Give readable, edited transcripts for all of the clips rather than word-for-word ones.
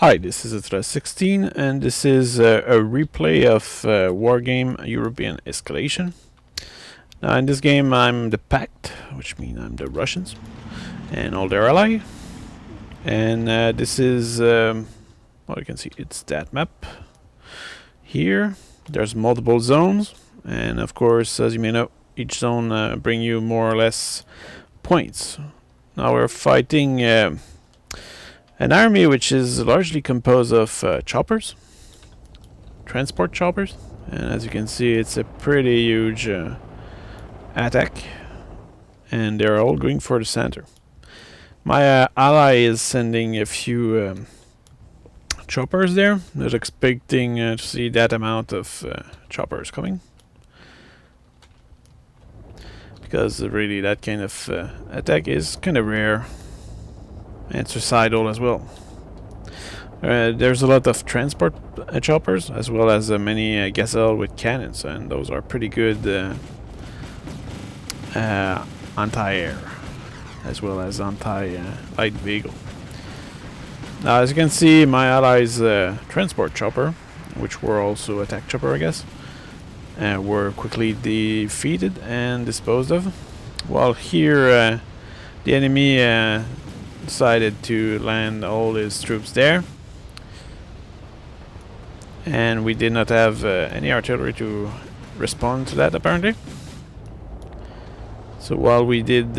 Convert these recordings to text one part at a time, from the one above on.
Hi, this is Attila16, and this is a replay of Wargame European Escalation. Now, in this game, I'm the Pact, which means I'm the Russians, and all their ally. And this is, well, you can see it's that map. Here, there's multiple zones, and of course, as you may know, each zone bring you more or less points. Now we're fighting an army which is largely composed of choppers, transport choppers, and as you can see it's a pretty huge attack, and they're all going for the center. My ally is sending a few choppers there, not expecting to see that amount of choppers coming, because really that kind of attack is kind of rare and suicidal as well. There's a lot of transport choppers, as well as many gazelle with cannons, and those are pretty good anti-air as well as anti-light vehicle. Now, as you can see, my allies' transport chopper, which were also attack chopper, I guess, were quickly defeated and disposed of. While here, the enemy decided to land all his troops there, and we did not have any artillery to respond to that, apparently. So while we did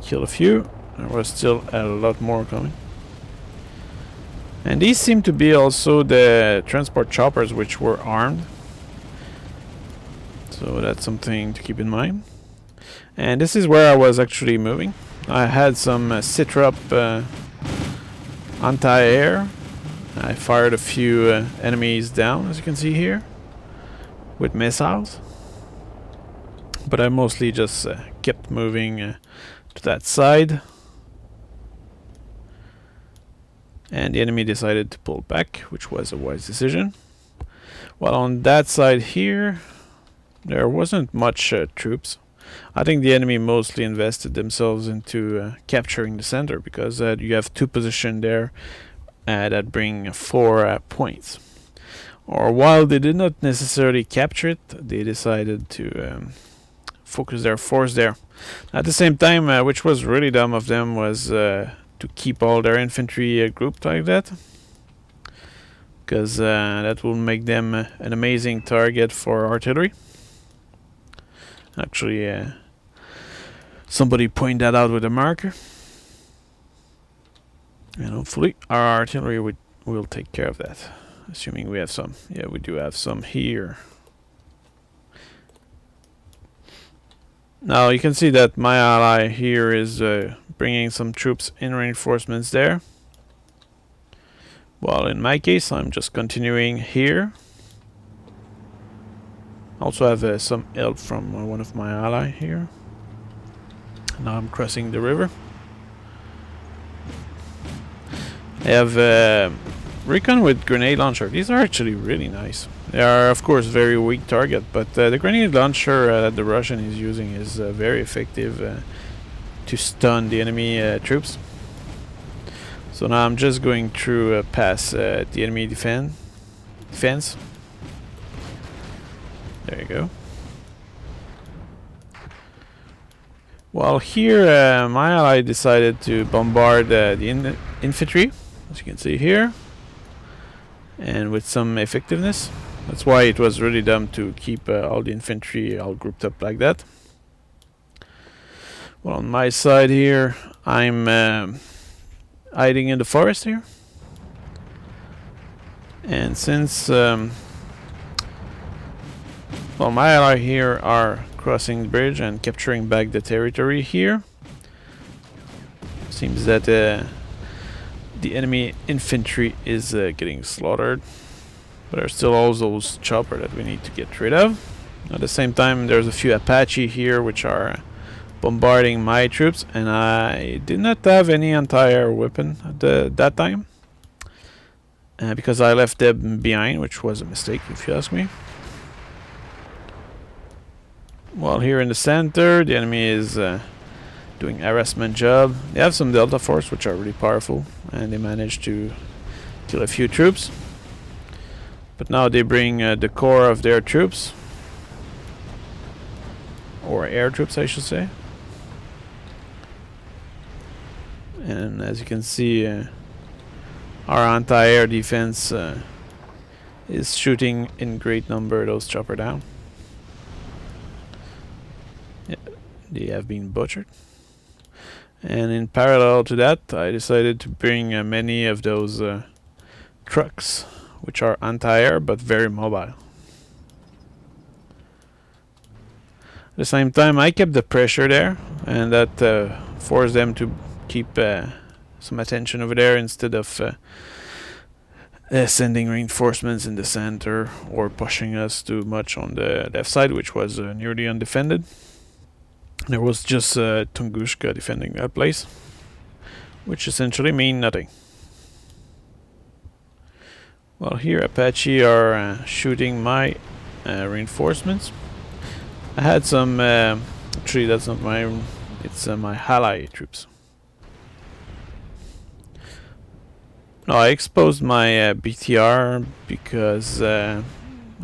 kill a few, there was still a lot more coming. And these seem to be also the transport choppers which were armed, so that's something to keep in mind. And this is where I was actually moving. I had some Citrop anti-air. I fired a few enemies down, as you can see here, with missiles. But I mostly just kept moving to that side. And the enemy decided to pull back, which was a wise decision. While on that side here, there wasn't much troops. I think the enemy mostly invested themselves into capturing the center, because you have two positions there that bring 4 points. Or while they did not necessarily capture it, they decided to focus their force there. At the same time, which was really dumb of them, was to keep all their infantry grouped like that, because that will make them an amazing target for artillery. Actually, somebody pointed that out with a marker, and hopefully our artillery will take care of that, assuming we have some. Yeah, we do have some here. Now you can see that my ally here is bringing some troops in reinforcements there, while in my case I'm just continuing here. Also have some help from one of my ally here. Now I'm crossing the river. I have recon with grenade launcher. These are actually really nice. They are of course very weak target, but the grenade launcher that the Russian is using is very effective to stun the enemy troops. So now I'm just going through past the enemy defense. There you go. While here, my ally decided to bombard the infantry, as you can see here, and with some effectiveness. That's why it was really dumb to keep all the infantry all grouped up like that. Well, on my side here, I'm hiding in the forest here, and since well, my ally here are crossing the bridge and capturing back the territory here. Seems that the enemy infantry is getting slaughtered, but there's still all those choppers that we need to get rid of. At the same time, there's a few Apache here which are bombarding my troops, and I did not have any anti-air weapon at that time, because I left them behind, which was a mistake if you ask me. While here in the center, the enemy is doing harassment job. They have some Delta Force which are really powerful, and they managed to kill a few troops. But now they bring the core of their troops. Or air troops, I should say. And as you can see, our anti-air defense is shooting in great number those chopper down. Yeah, they have been butchered. And in parallel to that, I decided to bring many of those trucks, which are anti-air but very mobile. At the same time, I kept the pressure there, and that forced them to keep some attention over there instead of sending reinforcements in the center or pushing us too much on the left side, which was nearly undefended. There was just Tunguska defending that place, which essentially mean nothing. Well, here Apache are shooting my reinforcements. I had some, actually that's not my own, it's my ally troops. No, I exposed my BTR because I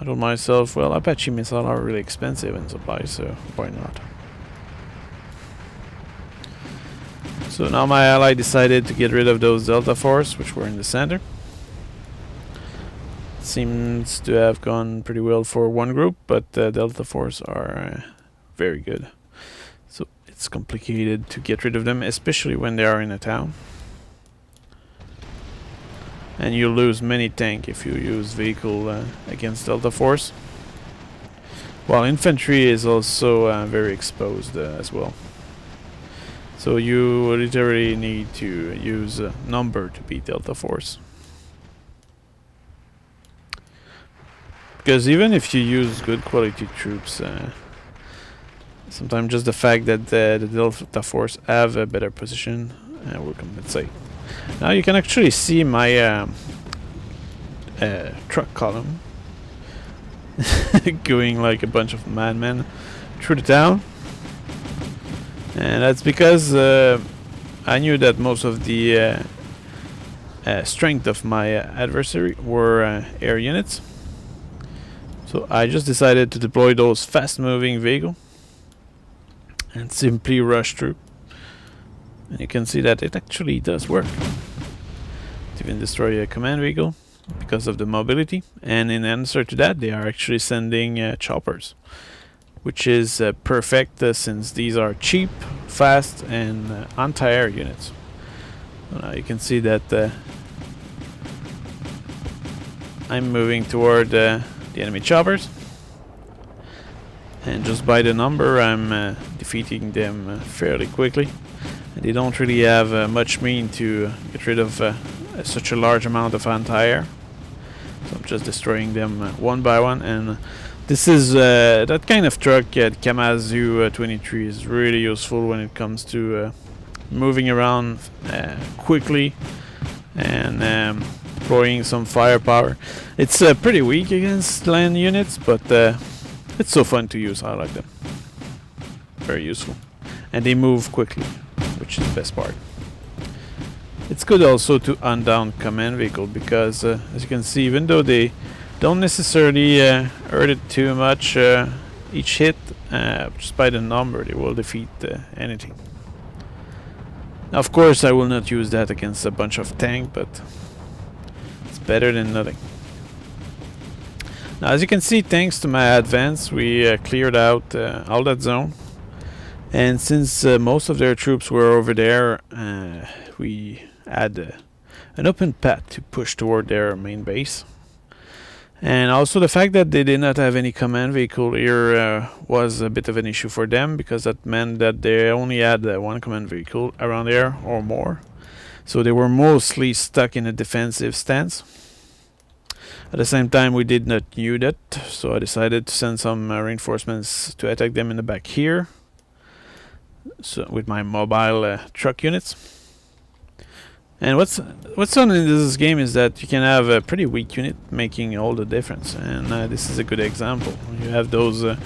told myself, well, Apache missiles are really expensive in supply, so why not? So now my ally decided to get rid of those Delta Force, which were in the center. Seems to have gone pretty well for one group, but Delta Force are very good. So it's complicated to get rid of them, especially when they are in a town. And you lose many tank if you use vehicle against Delta Force. While infantry is also very exposed as well. So you literally need to use number to beat Delta Force. Because even if you use good quality troops, sometimes just the fact that the Delta Force have a better position will compensate. Now you can actually see my truck column going like a bunch of madmen through the town. And that's because I knew that most of the strength of my adversary were air units. So I just decided to deploy those fast-moving vehicles and simply rush through. And you can see that it actually does work. It even destroy a command vehicle because of the mobility. And in answer to that, they are actually sending choppers, which is perfect since these are cheap, fast, and anti-air units. So now you can see that I'm moving toward the enemy choppers, and just by the number I'm defeating them fairly quickly. And they don't really have much mean to get rid of such a large amount of anti-air. So I'm just destroying them one by one. And this is that kind of truck, the Kamazu 23 is really useful when it comes to moving around quickly and deploying some firepower. It's pretty weak against land units, but it's so fun to use. I like them. Very useful. And they move quickly, which is the best part. It's good also to undown command vehicle because as you can see, even though they don't necessarily hurt it too much, each hit, just by the number, they will defeat anything. Now, of course, I will not use that against a bunch of tank, but it's better than nothing. Now, as you can see, thanks to my advance, we cleared out all that zone. And since most of their troops were over there, we had an open path to push toward their main base. And also the fact that they did not have any command vehicle here was a bit of an issue for them, because that meant that they only had one command vehicle around there or more. So they were mostly stuck in a defensive stance. At the same time, we did not knew that, so I decided to send some reinforcements to attack them in the back here. So with my mobile truck units. And what's fun in this game is that you can have a pretty weak unit making all the difference, and this is a good example. You have those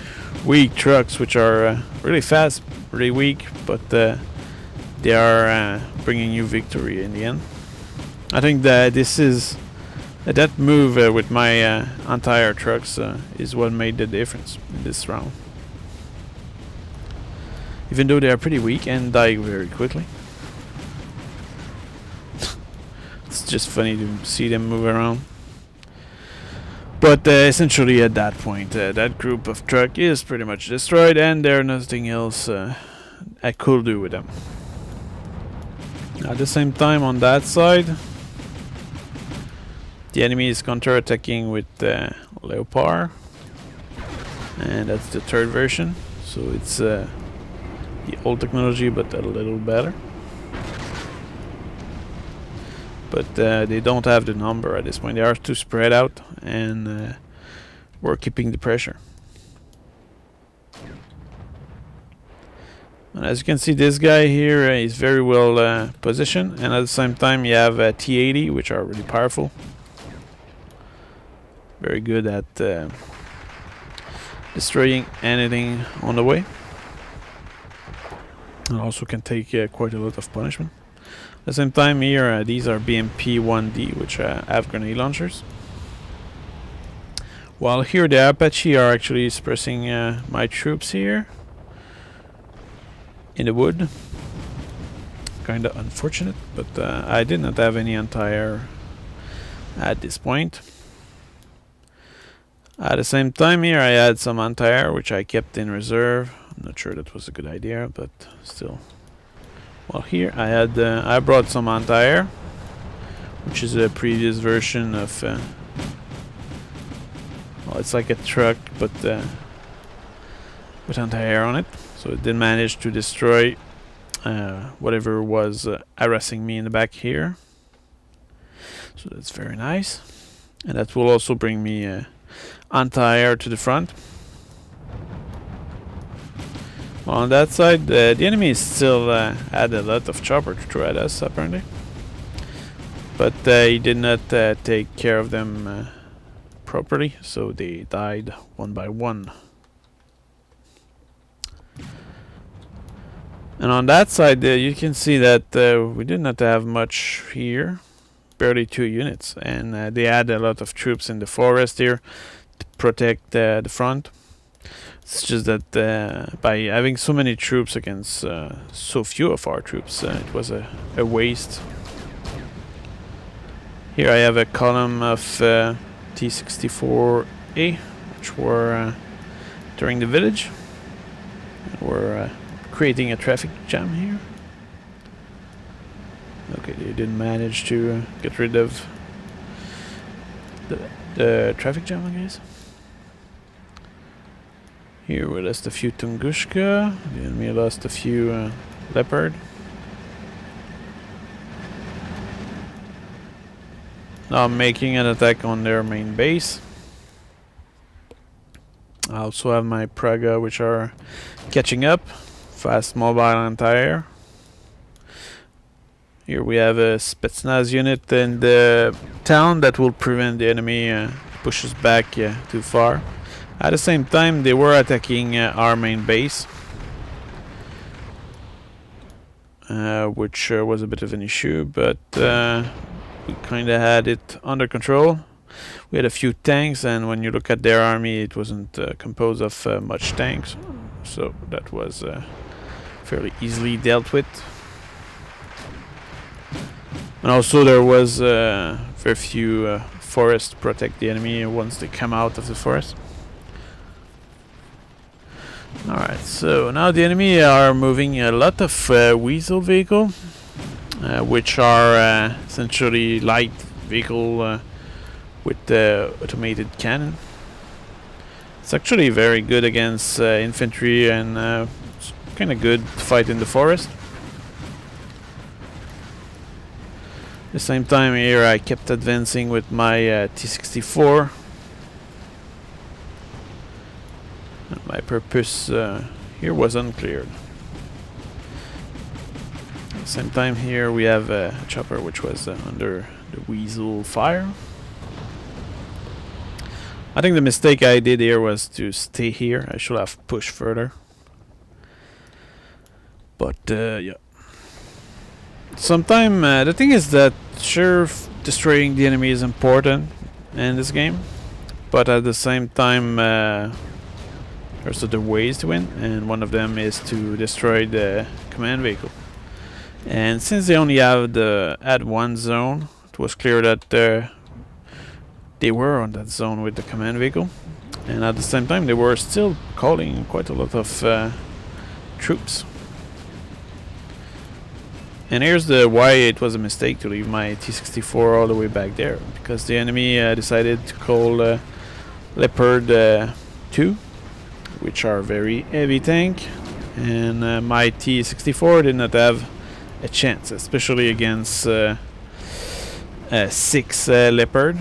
weak trucks which are really fast, really weak, but they are bringing you victory in the end. I think that this is That move with my anti-air trucks is what made the difference in this round. Even though they are pretty weak and die very quickly. It's just funny to see them move around. But essentially at that point, that group of truck is pretty much destroyed and there's nothing else I could do with them. At the same time on that side, the enemy is counter-attacking with Leopard. And that's the third version, so it's the old technology but a little better. But they don't have the number at this point. They are too spread out, and we're keeping the pressure. And as you can see, this guy here is very well positioned, and at the same time you have T80, which are really powerful. Very good at destroying anything on the way. And also can take quite a lot of punishment. At the same time here, these are BMP-1D, which have grenade launchers. While here the Apache are actually suppressing my troops here in the wood. Kinda unfortunate, but I did not have any anti-air at this point. At the same time here I had some anti-air which I kept in reserve. I'm not sure that was a good idea, but still. Well, here I brought some anti-air, which is a previous version of well, it's like a truck but with anti-air on it, so it did manage to destroy whatever was harassing me in the back here. So that's very nice, and that will also bring me anti-air to the front. On that side, the enemy still had a lot of chopper to throw at us, apparently. But he did not take care of them properly, so they died one by one. And on that side, you can see that we did not have much here. Barely 2 units. And they had a lot of troops in the forest here to protect the front. It's just that by having so many troops against so few of our troops, it was a waste. Here I have a column of T64A, which were during the village. We're creating a traffic jam here. Okay, they didn't manage to get rid of the traffic jam, I guess. Here we lost a few Tunguska, the enemy lost a few Leopard. Now I'm making an attack on their main base. I also have my Praga, which are catching up. Fast mobile anti-air. Here we have a Spetsnaz unit in the town that will prevent the enemy pushes back too far. At the same time, they were attacking our main base, which was a bit of an issue, but we kind of had it under control. We had a few tanks, and when you look at their army, it wasn't composed of much tanks, so that was fairly easily dealt with. And also there was very few forests to protect the enemy once they come out of the forest. Alright, so now the enemy are moving a lot of Weasel vehicle, which are essentially light vehicle with automated cannon. It's actually very good against infantry, and it's kind of good to fight in the forest. At the same time here I kept advancing with my T64. And my purpose here was uncleared. At the same time here we have a chopper which was under the Weasel fire. I think the mistake I did here was to stay here. I should have pushed further. But yeah. Sometimes the thing is that sure, destroying the enemy is important. in this game, but at the same time there's other ways to win, and one of them is to destroy the command vehicle. And since they only had one zone, it was clear that they were on that zone with the command vehicle, and at the same time they were still calling quite a lot of troops. And here's why it was a mistake to leave my T-64 all the way back there, because the enemy decided to call Leopard 2, which are very heavy tank, and my T-64 did not have a chance, especially against 6 Leopard.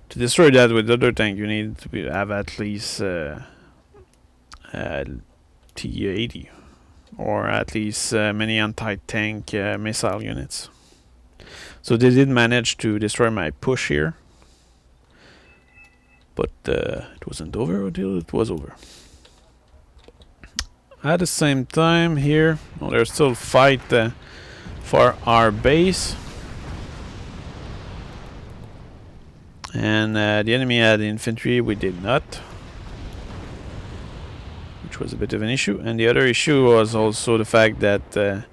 To destroy that with other tank, you need to have at least T-80. Or at least many anti-tank missile units. So they did manage to destroy my push here, but it wasn't over until it was over. At the same time here, there's still fight for our base, and the enemy had infantry, we did not, which was a bit of an issue. And the other issue was also the fact that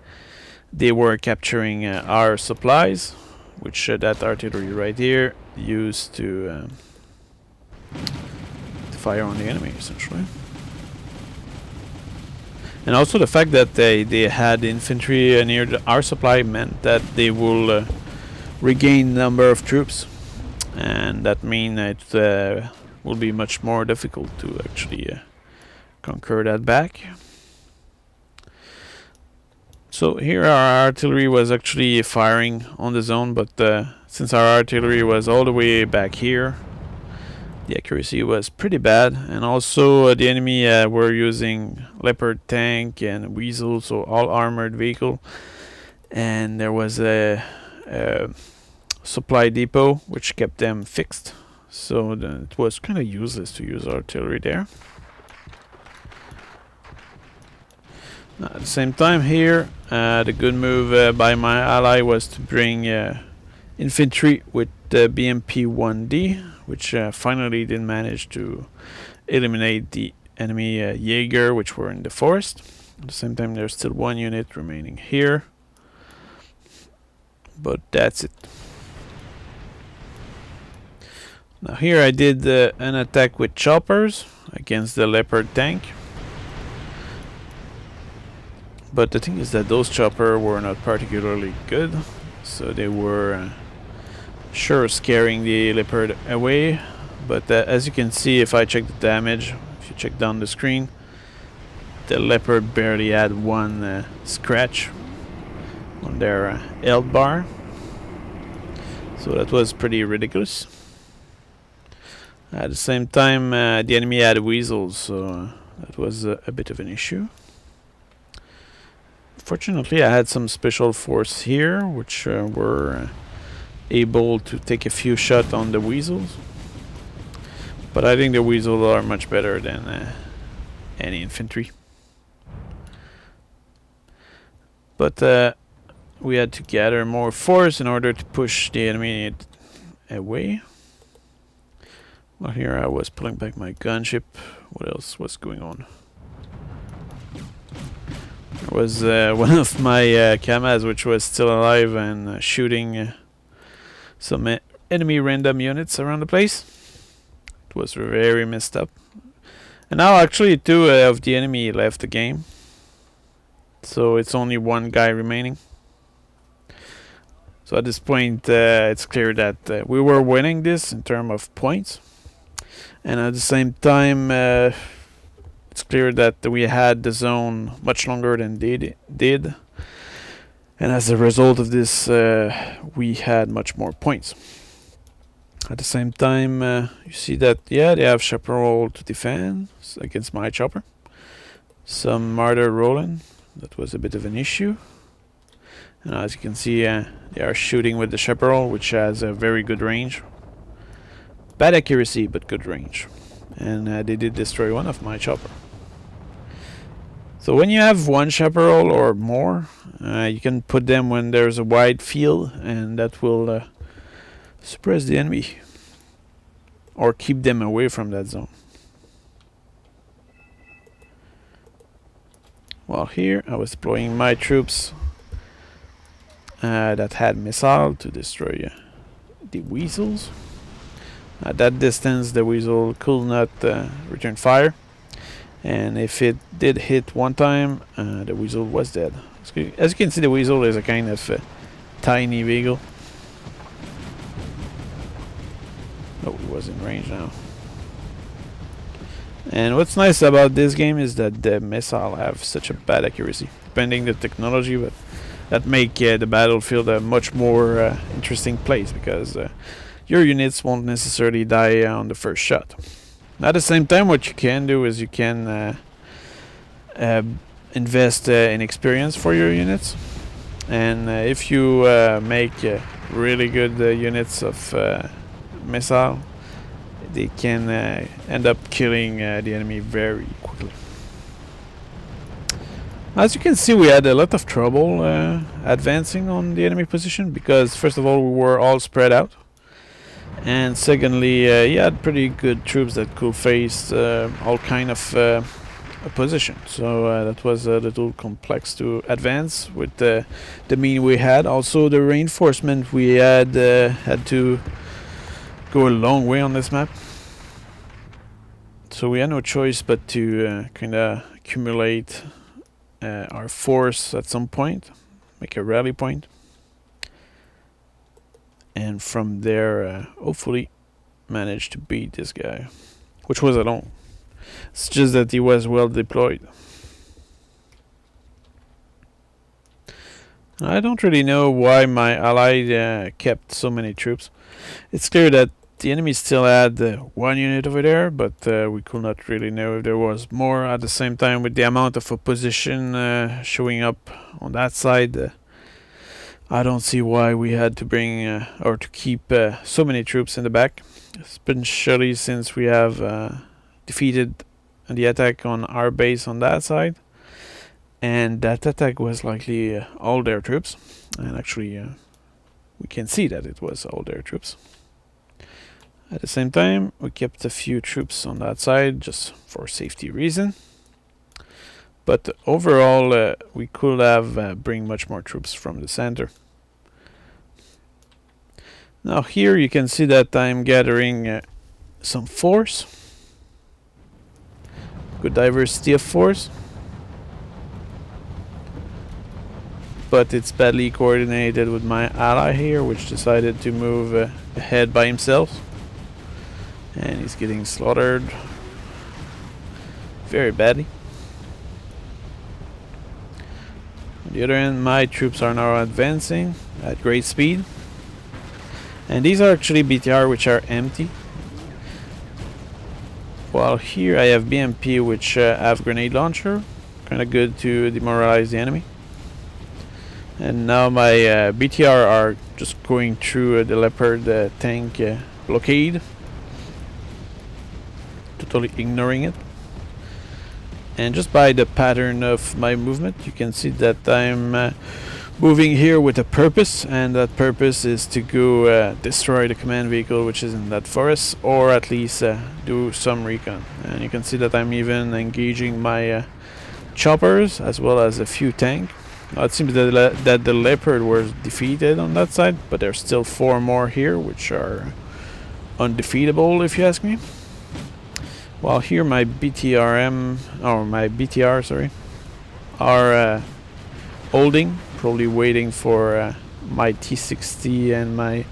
they were capturing our supplies, which that artillery right here used to fire on the enemy, essentially. And also the fact that they had infantry near our supply meant that they will regain number of troops, and that means it will be much more difficult to actually conquer that back. So here our artillery was actually firing on the zone, but since our artillery was all the way back here, the accuracy was pretty bad. And also the enemy were using Leopard tank and Weasel, so all armored vehicle, and there was a supply depot which kept them fixed, so it was kind of useless to use artillery there. At the same time here, the good move by my ally was to bring infantry with BMP-1D, which finally did manage to eliminate the enemy Jaeger, which were in the forest. At the same time, there's still one unit remaining here, but that's it. Now here I did an attack with choppers against the Leopard tank. But the thing is that those choppers were not particularly good, so they were sure scaring the Leopard away. But as you can see, if I check the damage, if you check down the screen, the Leopard barely had one scratch on their health bar. So that was pretty ridiculous. At the same time, the enemy had weasels, so that was a bit of an issue. Fortunately, I had some special force here, which were able to take a few shots on the weasels. But I think the weasels are much better than any infantry. But we had to gather more force in order to push the enemy away. Well, here I was pulling back my gunship. What else was going on? There was one of my Kamas which was still alive and shooting some enemy random units around the place. It was very messed up. And now actually 2 of the enemy left the game, so it's only one guy remaining. So at this point it's clear that we were winning this in terms of points, and at the same time it's clear that we had the zone much longer than they did, and as a result of this we had much more points. At the same time you see that they have chaparral to defend against my chopper, some martyr rolling. That was a bit of an issue, and as you can see they are shooting with the chaparral, which has a very good range. Bad accuracy but good range, and they did destroy one of my chopper. So when you have one chaparral or more, you can put them when there's a wide field, and that will suppress the enemy or keep them away from that zone. While here I was deploying my troops that had missile to destroy the weasels. At that distance the weasel could not return fire, and if it did hit one time the weasel was dead. As you can see, the weasel is a kind of tiny vehicle. Oh, he was in range now. And what's nice about this game is that the missile have such a bad accuracy, depending the technology, but that make the battlefield a much more interesting place, because your units won't necessarily die on the first shot. At the same time, what you can do is you can invest in experience for your units, and if you make really good units of missile, they can end up killing the enemy very quickly. As you can see, we had a lot of trouble advancing on the enemy position, because first of all we were all spread out, and secondly he had pretty good troops that could face all kind of opposition, so that was a little complex to advance with the mean we had. Also the reinforcement we had to go a long way on this map, so we had no choice but to kind of accumulate our force at some point, make a rally point, and from there hopefully manage to beat this guy, which was alone. It's just that he was well deployed. I don't really know why my ally kept so many troops. It's clear that the enemy still had one unit over there, but we could not really know if there was more. At the same time, with the amount of opposition showing up on that side, I don't see why we had to bring or to keep so many troops in the back, especially since we have defeated the attack on our base on that side, and that attack was likely all their troops, and actually we can see that it was all their troops. At the same time, we kept a few troops on that side just for safety reason, but overall we could have bring much more troops from the center. Now here you can see that I'm gathering some force, good diversity of force, but it's badly coordinated with my ally here, which decided to move ahead by himself, and he's getting slaughtered very badly. On the other hand, my troops are now advancing at great speed, and these are actually BTR which are empty, while here I have BMP which have grenade launcher, kinda good to demoralize the enemy. And now my BTR are just going through the Leopard tank blockade, totally ignoring it. And just by the pattern of my movement, you can see that I'm moving here with a purpose, and that purpose is to go destroy the command vehicle which is in that forest, or at least do some recon. And you can see that I'm even engaging my choppers as well as a few tanks. Now it seems that the Leopard was defeated on that side, but there's still 4 more here which are undefeatable if you ask me. While here my BTR, sorry, are holding, probably waiting for my T60 and my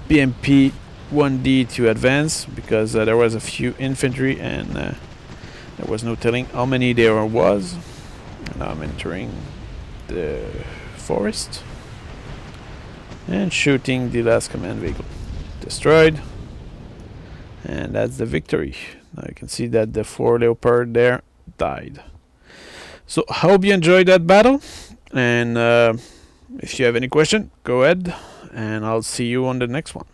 BMP 1D to advance, because there was a few infantry and there was no telling how many there was. And now I'm entering the forest and shooting the last command vehicle. Destroyed, and that's the victory. Now you can see that the 4 Leopard there died. So I hope you enjoyed that battle, and if you have any question, go ahead, and I'll see you on the next one.